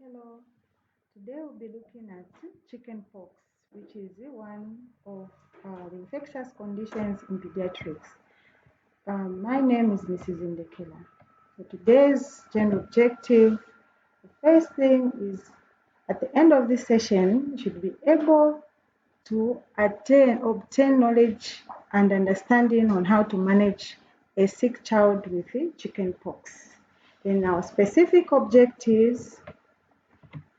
Hello, today we'll be looking at chickenpox, which is one of the infectious conditions in pediatrics. My name is Mrs. Indekila. So today's general objective, the first thing is at the end of this session, you should be able to obtain knowledge and understanding on how to manage a sick child with chickenpox. Then our specific objectives.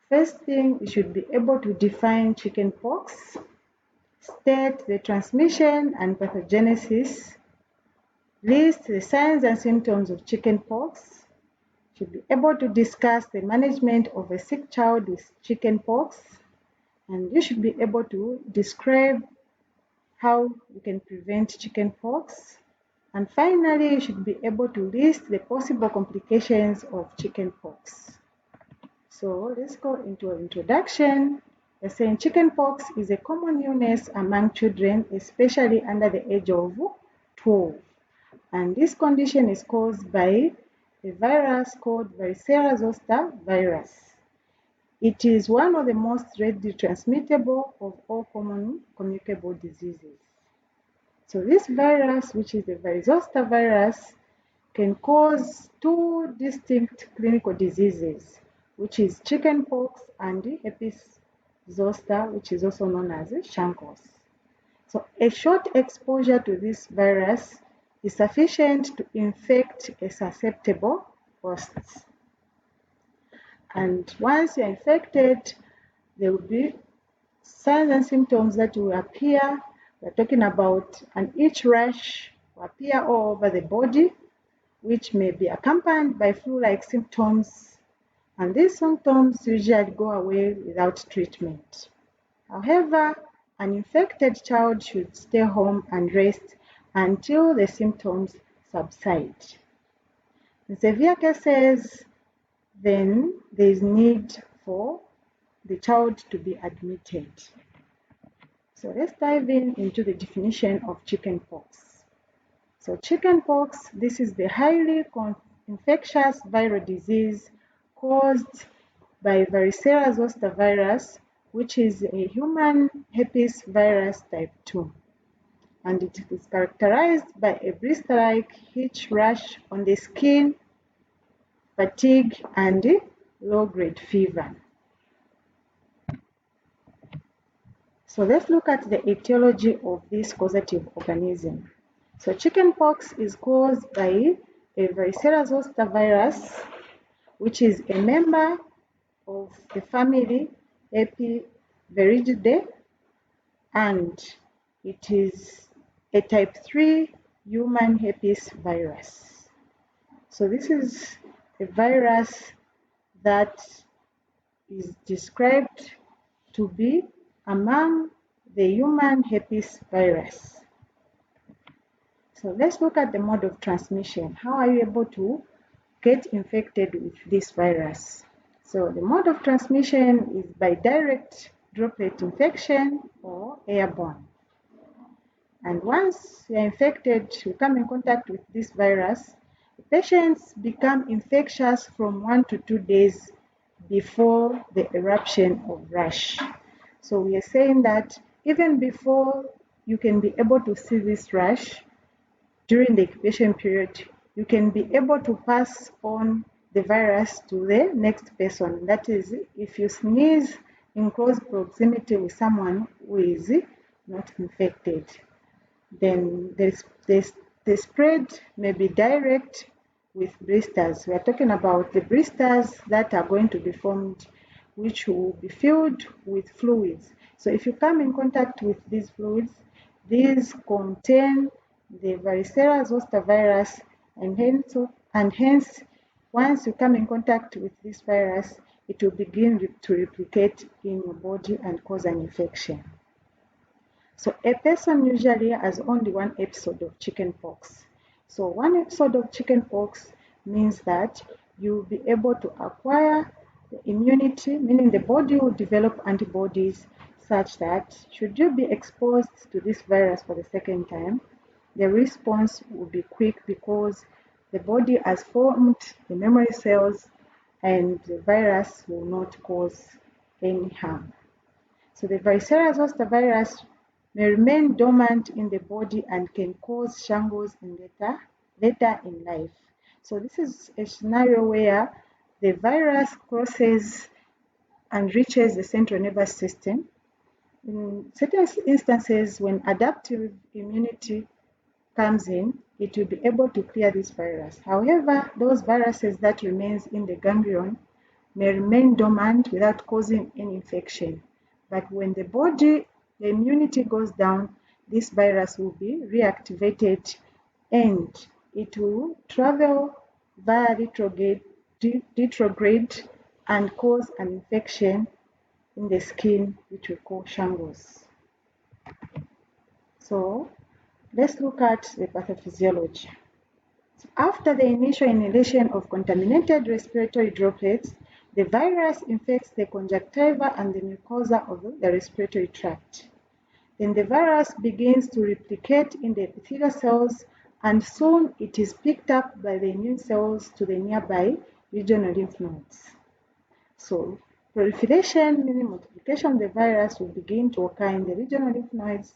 First thing, you should be able to define chickenpox, state the transmission and pathogenesis, list the signs and symptoms of chickenpox, should be able to discuss the management of a sick child with chickenpox, and you should be able to describe how you can prevent chickenpox. And finally, you should be able to list the possible complications of chickenpox. So let's go into an introduction. We're saying chickenpox is a common illness among children, especially under the age of 12. And this condition is caused by a virus called varicella zoster virus. It is one of the most readily transmittable of all common communicable diseases. So this virus, which is the varicella zoster virus, can cause two distinct clinical diseases, which is chickenpox and herpes zoster, which is also known as chancros. So a short exposure to this virus is sufficient to infect a susceptible host. And once you're infected, there will be signs and symptoms that will appear. We're talking about an itch rash will appear all over the body, which may be accompanied by flu-like symptoms, and these symptoms usually go away without treatment. However, an infected child should stay home and rest until the symptoms subside. In severe cases, then there is need for the child to be admitted. So let's dive into the definition of chickenpox. So chickenpox, this is the highly infectious viral disease caused by varicella zoster virus, which is a human herpes virus type 2. And it is characterized by a blister-like itch rash on the skin, fatigue, and low-grade fever. So let's look at the etiology of this causative organism. So chickenpox is caused by a varicella zoster virus, which is a member of the family Epiviridae, and it is a type 3 human herpes virus. So this is a virus that is described to be among the human herpes virus. So let's look at the mode of transmission. How are you able to get infected with this virus? So the mode of transmission is by direct droplet infection or airborne. And once you're infected, you come in contact with this virus, the patients become infectious from 1 to 2 days before the eruption of rash. So we are saying that even before you can be able to see this rash, during the incubation period, you can be able to pass on the virus to the next person. That is, if you sneeze in close proximity with someone who is not infected, then the spread may be direct with blisters. We are talking about the blisters that are going to be formed, which will be filled with fluids. So if you come in contact with these fluids, these contain the varicella zoster virus, and hence, once you come in contact with this virus, it will begin to replicate in your body and cause an infection. So a person usually has only one episode of chickenpox. So one episode of chickenpox means that you'll be able to acquire the immunity, meaning the body will develop antibodies such that should you be exposed to this virus for the second time, the response will be quick because the body has formed the memory cells and the virus will not cause any harm. So the varicella zoster virus may remain dormant in the body and can cause shingles later in life. So this is a scenario where the virus crosses and reaches the central nervous system. In certain instances, when adaptive immunity comes in, it will be able to clear this virus. However, those viruses that remains in the ganglion may remain dormant without causing any infection. But when the immunity goes down, this virus will be reactivated and it will travel via retrograde and cause an infection in the skin, which we call shingles. So let's look at the pathophysiology. So after the initial inhalation of contaminated respiratory droplets, the virus infects the conjunctiva and the mucosa of the respiratory tract. Then the virus begins to replicate in the epithelial cells, and soon it is picked up by the immune cells to the nearby regional lymph nodes. So proliferation, meaning multiplication of the virus, will begin to occur in the regional lymph nodes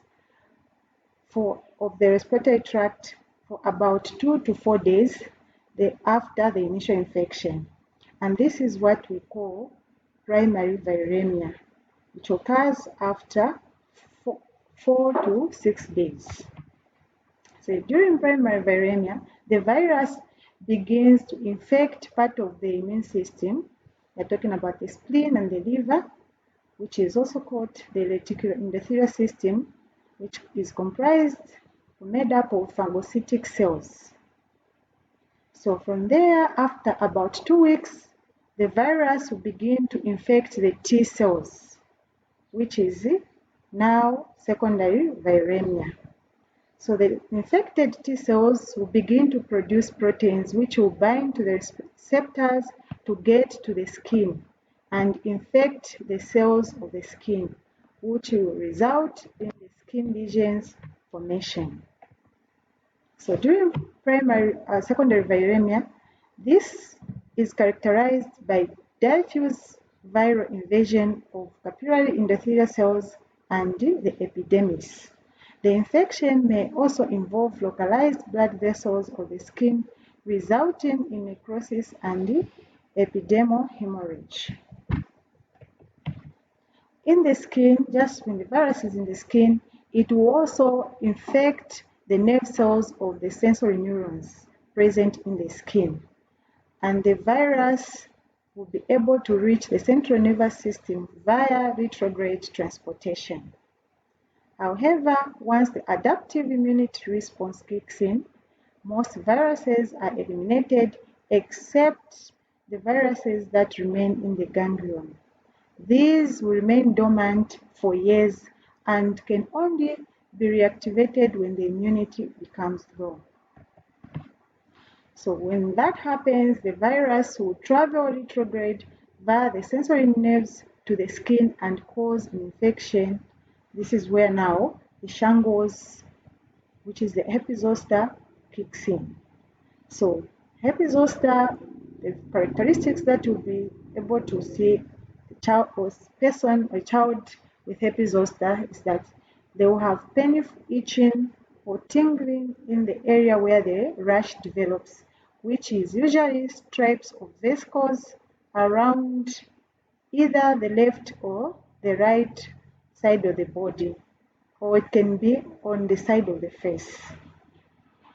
of the respiratory tract for about 2 to 4 days after the initial infection. And this is what we call primary viremia, which occurs after 4 to 6 days. So during primary viremia, the virus begins to infect part of the immune system. We're talking about the spleen and the liver, which is also called the reticuloendothelial system, which is made up of phagocytic cells. So from there, after about 2 weeks, the virus will begin to infect the T cells, which is now secondary viremia. So the infected T cells will begin to produce proteins which will bind to the receptors to get to the skin and infect the cells of the skin, which will result in the skin lesions formation. So during secondary viremia, this is characterized by diffuse viral invasion of capillary endothelial cells and the epidermis. The infection may also involve localized blood vessels of the skin, resulting in necrosis and epidermal hemorrhage. In the skin, just when the virus is in the skin, it will also infect the nerve cells of the sensory neurons present in the skin. And the virus will be able to reach the central nervous system via retrograde transportation. However, once the adaptive immunity response kicks in, most viruses are eliminated except the viruses that remain in the ganglion. These will remain dormant for years and can only be reactivated when the immunity becomes low. So when that happens, the virus will travel retrograde via the sensory nerves to the skin and cause an infection. This is where now the shingles, which is the herpes zoster, kicks in. So herpes zoster, the characteristics that you'll be able to see a child with herpes zoster is that they will have painful itching or tingling in the area where the rash develops, which is usually stripes of vesicles around either the left or the right side of the body, or it can be on the side of the face.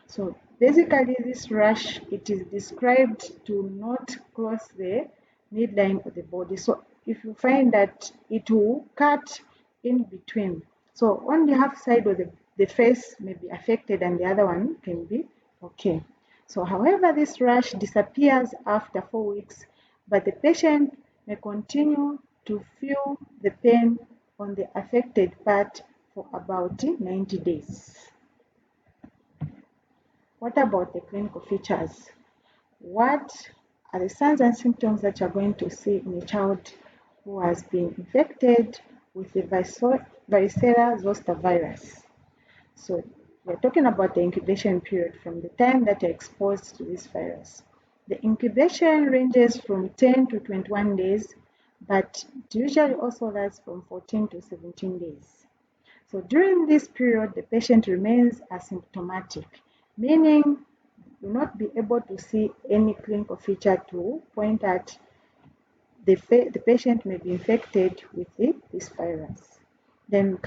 So basically this rash, it is described to not cross the midline of the body. So if you find that it will cut in between, so only half side of the face may be affected and the other one can be okay. So however, this rash disappears after 4 weeks, but the patient may continue to feel the pain on the affected part for about 90 days. What about the clinical features? What are the signs and symptoms that you're going to see in a child who has been infected with the varicella zoster virus? So we're talking about the incubation period from the time that you're exposed to this virus. The incubation ranges from 10 to 21 days, but it usually also lasts from 14 to 17 days. So during this period, the patient remains asymptomatic, meaning you will not be able to see any clinical feature to point at the patient may be infected with this virus. Then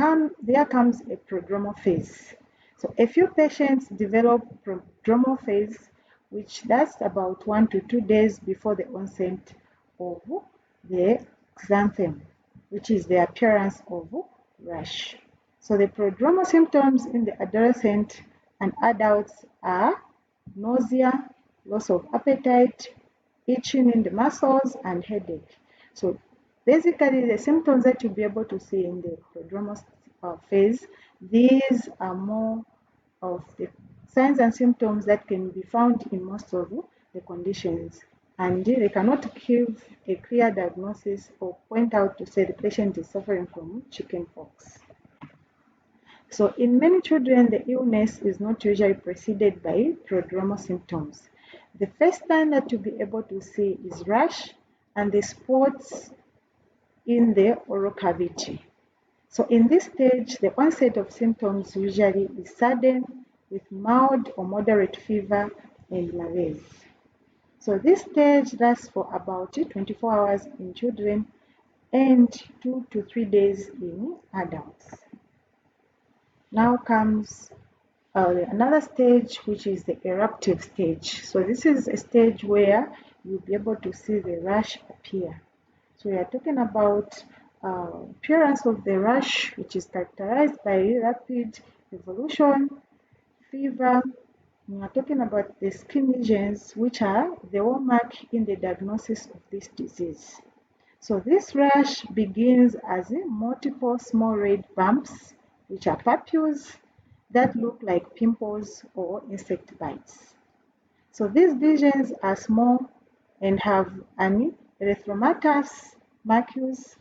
there comes a prodromal phase. So a few patients develop prodromal phase, which lasts about 1 to 2 days before the onset of the xanthem, which is the appearance of rash. So the prodromal symptoms in the adolescent and adults are nausea, loss of appetite, itching in the muscles, and headache. So basically the symptoms that you'll be able to see in the prodromal phase, these are more of the signs and symptoms that can be found in most of the conditions, and they cannot give a clear diagnosis or point out to say the patient is suffering from chickenpox. So in many children, the illness is not usually preceded by prodromal symptoms. The first sign that you'll be able to see is rash and the spots in the oral cavity. So in this stage, the onset of symptoms usually is sudden with mild or moderate fever and malaise. So this stage lasts for about 24 hours in children and 2 to 3 days in adults. Now comes another stage, which is the eruptive stage. So this is a stage where you'll be able to see the rash appear. So we are talking about appearance of the rash, which is characterized by rapid evolution, fever. We are talking about the skin lesions, which are the hallmark in the diagnosis of this disease. So this rash begins as multiple small red bumps, which are papules that look like pimples or insect bites. So these lesions are small and have an erythematous macules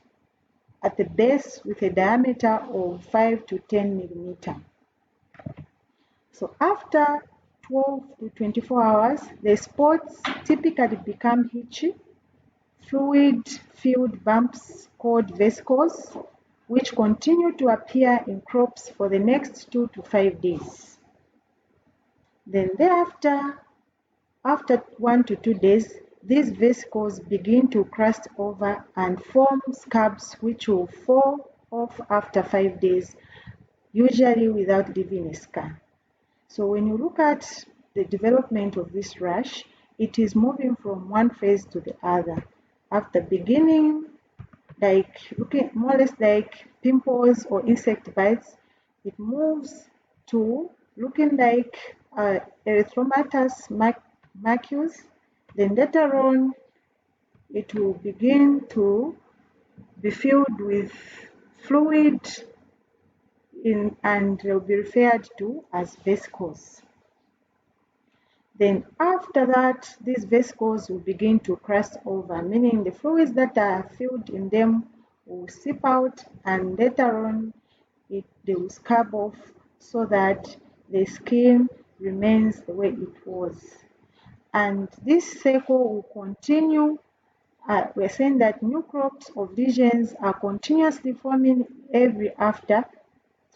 at the base with a diameter of 5 to 10 millimeter. So after 12 to 24 hours, the spots typically become itchy, fluid-filled bumps called vesicles, which continue to appear in crops for the next 2 to 5 days. Then thereafter, after 1 to 2 days, these vesicles begin to crust over and form scabs which will fall off after 5 days, usually without leaving a scar. So when you look at the development of this rash, it is moving from one phase to the other. After beginning looking more or less like pimples or insect bites, it moves to looking like erythematous macules. Then later on, it will begin to be filled with fluid and will be referred to as vesicles. Then after that, these vesicles will begin to crust over, meaning the fluids that are filled in them will seep out, and later on they will scab off so that the skin remains the way it was. And this cycle will continue. We're saying that new crops of lesions are continuously forming every after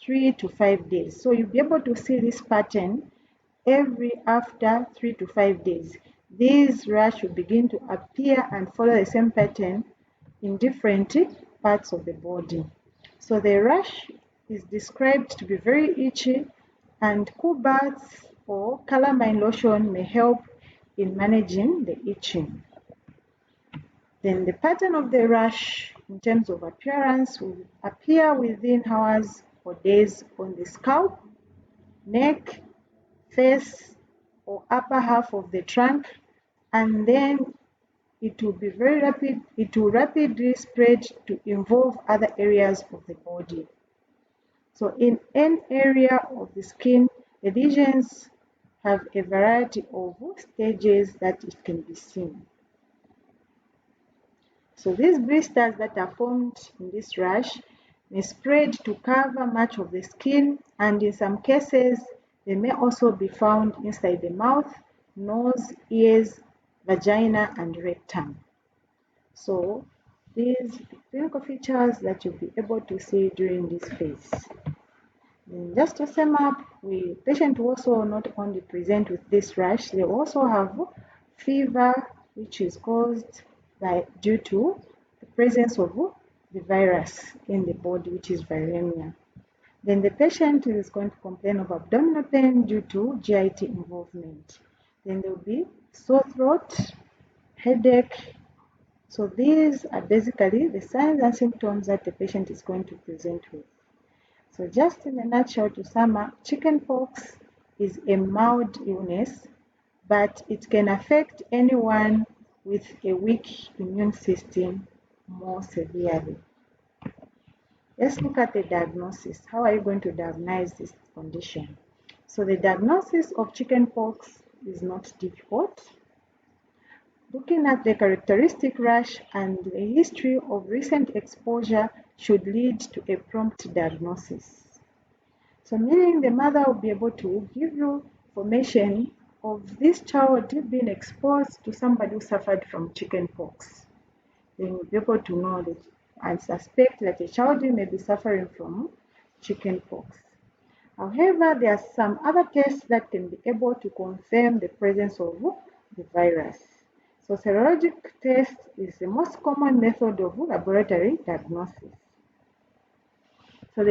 3 to 5 days. So you'll be able to see this pattern every after 3 to 5 days. These rash will begin to appear and follow the same pattern in different parts of the body. So the rash is described to be very itchy, and cool baths or calamine lotion may help in managing the itching. Then the pattern of the rash in terms of appearance will appear within hours or days on the scalp, neck, face, or upper half of the trunk, and then it will be very rapid. It will rapidly spread to involve other areas of the body. So in any area of the skin, the lesions have a variety of stages that it can be seen. So these blisters that are formed in this rash may spread to cover much of the skin, and in some cases, they may also be found inside the mouth, nose, ears, vagina, and rectum. So these clinical features that you'll be able to see during this phase. And just to sum up, patient will also not only present with this rash, they also have fever, which is caused due to the presence of the virus in the body, which is viremia. Then the patient is going to complain of abdominal pain due to GIT involvement. Then there will be sore throat, headache. So these are basically the signs and symptoms that the patient is going to present with. So just in a nutshell, to sum up, chickenpox is a mild illness, but it can affect anyone with a weak immune system more severely. Let's look at the diagnosis. How are you going to diagnose this condition? So the diagnosis of chickenpox is not difficult. Looking at the characteristic rash and the history of recent exposure should lead to a prompt diagnosis. So meaning the mother will be able to give you information of this child being exposed to somebody who suffered from chickenpox. Then you'll be able to know that and suspect that a child may be suffering from chickenpox. However, there are some other tests that can be able to confirm the presence of the virus. So serologic test is the most common method of laboratory diagnosis. So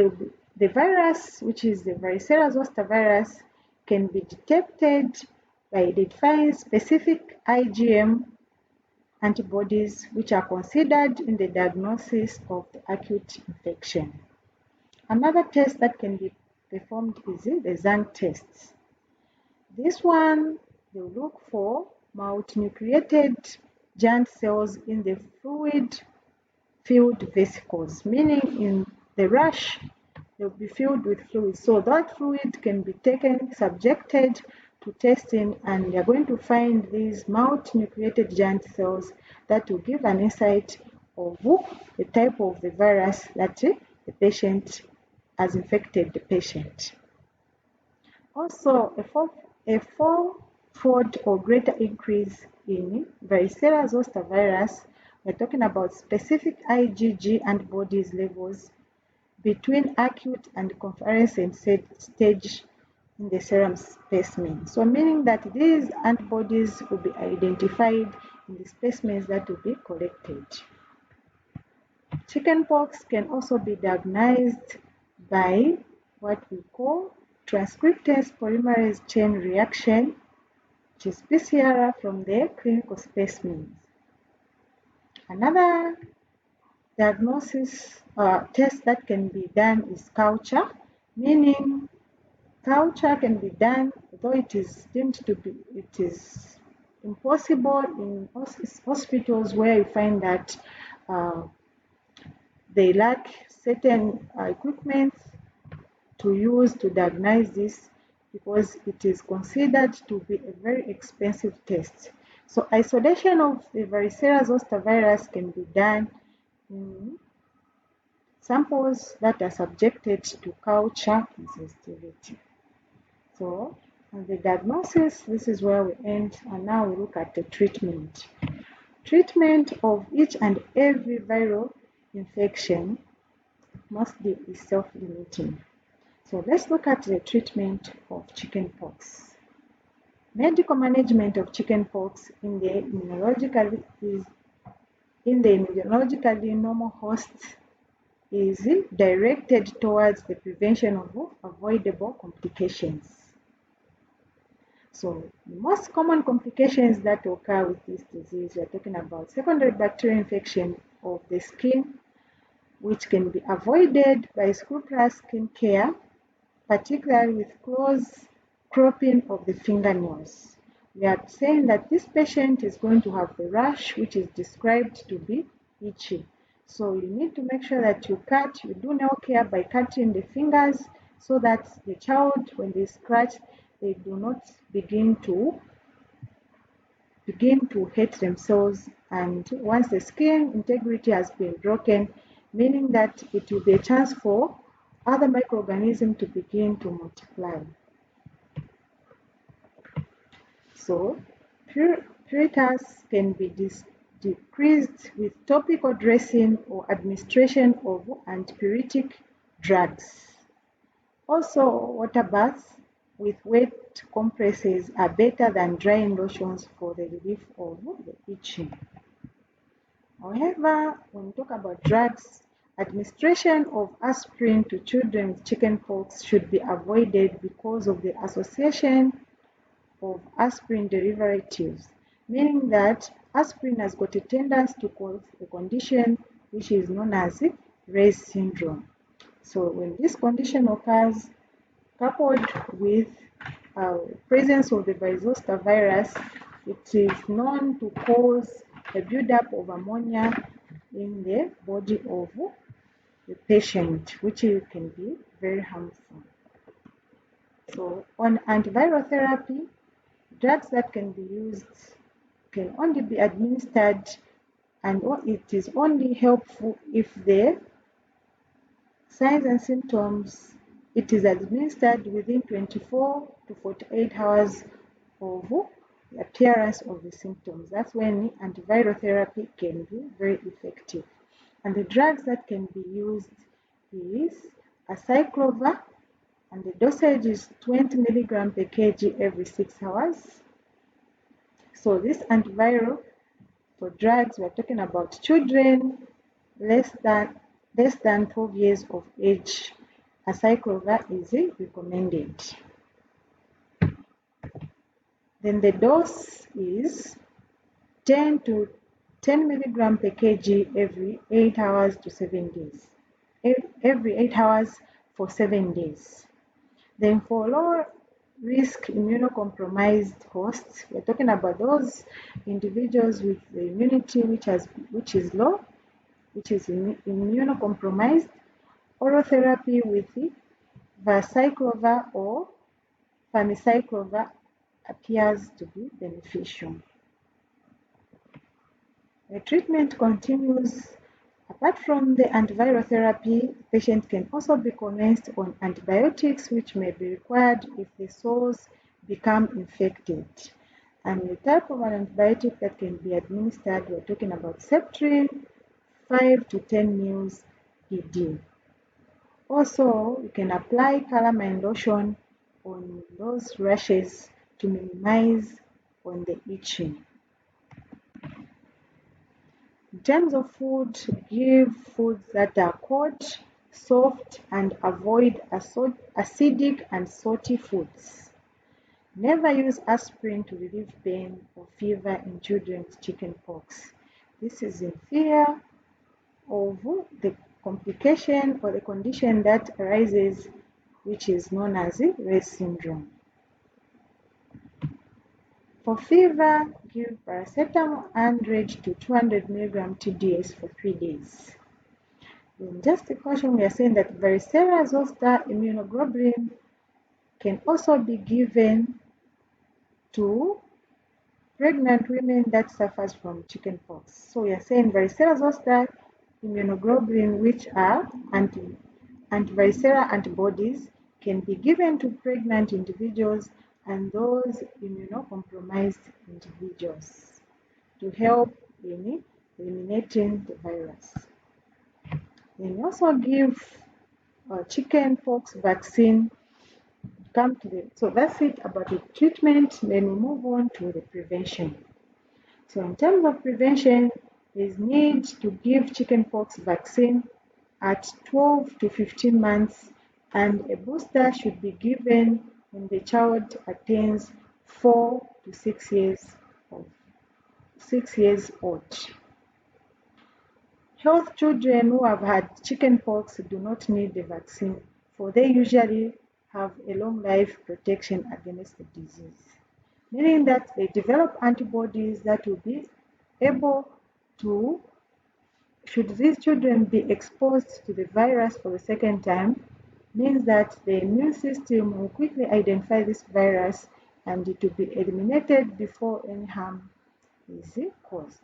the virus, which is the varicella zoster virus, can be detected by identifying specific IgM antibodies which are considered in the diagnosis of the acute infection. Another test that can be performed is the Zang test. This one, they will look for multinucleated giant cells in the fluid-filled vesicles, meaning in the rash, they will be filled with fluid. So that fluid can be subjected to testing, and they are going to find these multinucleated giant cells that will give an insight of the type of the virus that the patient has infected the patient. Also, a four-fold or greater increase in varicella zoster virus, we're talking about specific IgG antibodies levels between acute and convalescent stage in the serum specimen. So meaning that these antibodies will be identified in the specimens that will be collected. Chickenpox can also be diagnosed by what we call transcriptase polymerase chain reaction, which is PCR from the clinical specimens. Another diagnosis test that can be done is culture, meaning culture can be done, though it is deemed to be, it is impossible in hospitals where you find that they lack certain equipment to use to diagnose this, because it is considered to be a very expensive test. So isolation of the varicella zoster virus can be done in samples that are subjected to culture sensitivity. So, on the diagnosis, this is where we end, and now we look at the treatment. Treatment of each and every viral infection mostly is self-limiting. So let's look at the treatment of chickenpox. Medical management of chickenpox in the immunologically normal hosts is directed towards the prevention of avoidable complications. So the most common complications that occur with this disease, we are talking about secondary bacterial infection of the skin, which can be avoided by scrupulous skin care, particularly with close cropping of the fingernails. We are saying that this patient is going to have the rash, which is described to be itchy. So you need to make sure that you do nail care by cutting the fingers, so that the child, when they scratch, they do not begin to hurt themselves. And once the skin integrity has been broken, meaning that it will be a chance for other microorganisms to begin to multiply. So pruritus can be decreased with topical dressing or administration of antipyretic drugs. Also, water baths with wet compresses are better than drying lotions for the relief of the itching. However, when we talk about drugs, administration of aspirin to children with chickenpox should be avoided because of the association of aspirin derivatives, meaning that aspirin has got a tendency to cause a condition which is known as Ray's syndrome. So when this condition occurs, coupled with presence of the varicose virus, it is known to cause a buildup of ammonia in the body of the patient, which can be very harmful. So on antiviral therapy, drugs that can be used can only be administered, and it is only helpful if the signs and symptoms, it is administered within 24 to 48 hours of the appearance of the symptoms. That's when antiviral therapy can be very effective. And the drugs that can be used is acyclovir, and the dosage is 20 milligram per kg every 6 hours. So this antiviral for drugs, we're talking about children less than 12 years of age. Acyclovir is recommended. Then the dose is 10 milligram per kg every 8 hours to 7 days. Every 8 hours for 7 days. Then for low risk immunocompromised hosts, we're talking about those individuals with the immunity which is low, which is immunocompromised. Oral therapy with valacyclovir or famciclovir appears to be beneficial. The treatment continues. Apart from the antiviral therapy, the patient can also be commenced on antibiotics, which may be required if the sores become infected. And the type of an antibiotic that can be administered, we're talking about Septrin, 5 to 10 ml PD. Also, you can apply calamine lotion on those rashes to minimize on the itching. In terms of food, give foods that are cold, soft, and avoid acidic and salty foods. Never use aspirin to relieve pain or fever in children with chickenpox. This is in fear of the complication or the condition that arises, which is known as Ray's syndrome. For fever, give paracetamol 100 to 200 mg TDS for 3 days. In just a caution, we are saying that varicella zoster immunoglobulin can also be given to pregnant women that suffers from chickenpox. So we are saying varicella zoster immunoglobulin, which are anti-varicella antibodies, can be given to pregnant individuals and those immunocompromised individuals to help in eliminating the virus. Then we also give chickenpox vaccine. So that's it about the treatment. Then we move on to the prevention. So in terms of prevention, there is need to give chickenpox vaccine at 12 to 15 months, and a booster should be given when the child attains 4 to 6 years old. Healthy children who have had chickenpox do not need the vaccine, for they usually have a long life protection against the disease, meaning that they develop antibodies that will be able to, should these children be exposed to the virus for the second time, means that the immune system will quickly identify this virus and it will be eliminated before any harm is caused.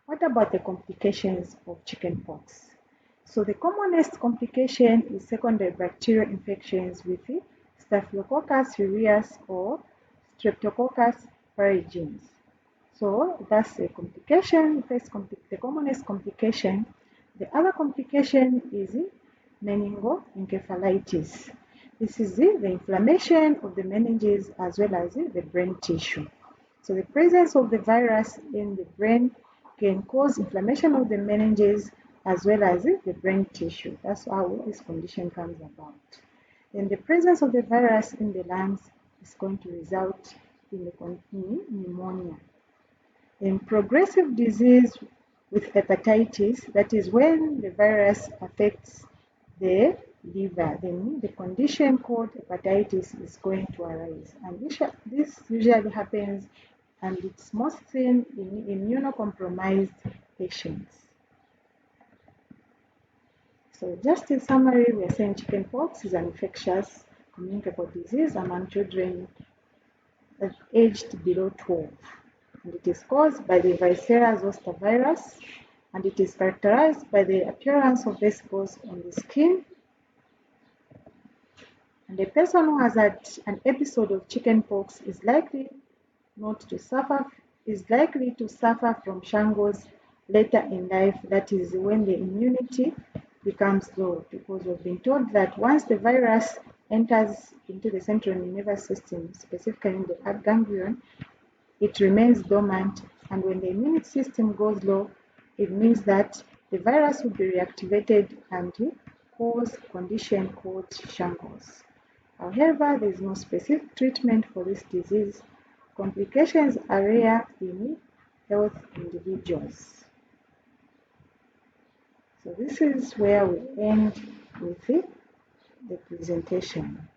What about the complications of chickenpox? So the commonest complication is secondary bacterial infections with Staphylococcus aureus or Streptococcus origins. So that's a complication, the commonest complication. The other complication is meningoencephalitis. This is the inflammation of the meninges as well as the brain tissue. So the presence of the virus in the brain can cause inflammation of the meninges as well as the brain tissue. That's how this condition comes about. Then the presence of the virus in the lungs is going to result in pneumonia. In progressive disease with hepatitis, that is when the virus affects the liver, then the condition called hepatitis is going to arise. And this usually happens, and it's most seen in immunocompromised patients. So just in summary, we are saying chickenpox is an infectious communicable disease among children aged below 12. And it is caused by the varicella zoster virus, and it is characterized by the appearance of vesicles on the skin. And a person who has had an episode of chickenpox is likely to suffer from shingles later in life, that is when the immunity becomes low, because we've been told that once the virus enters into the central nervous system, specifically in the ganglion, it remains dormant, and when the immune system goes low, it means that the virus will be reactivated and cause a condition called shingles. However, there is no specific treatment for this disease. Complications are rare in healthy individuals. So this is where we end with the presentation.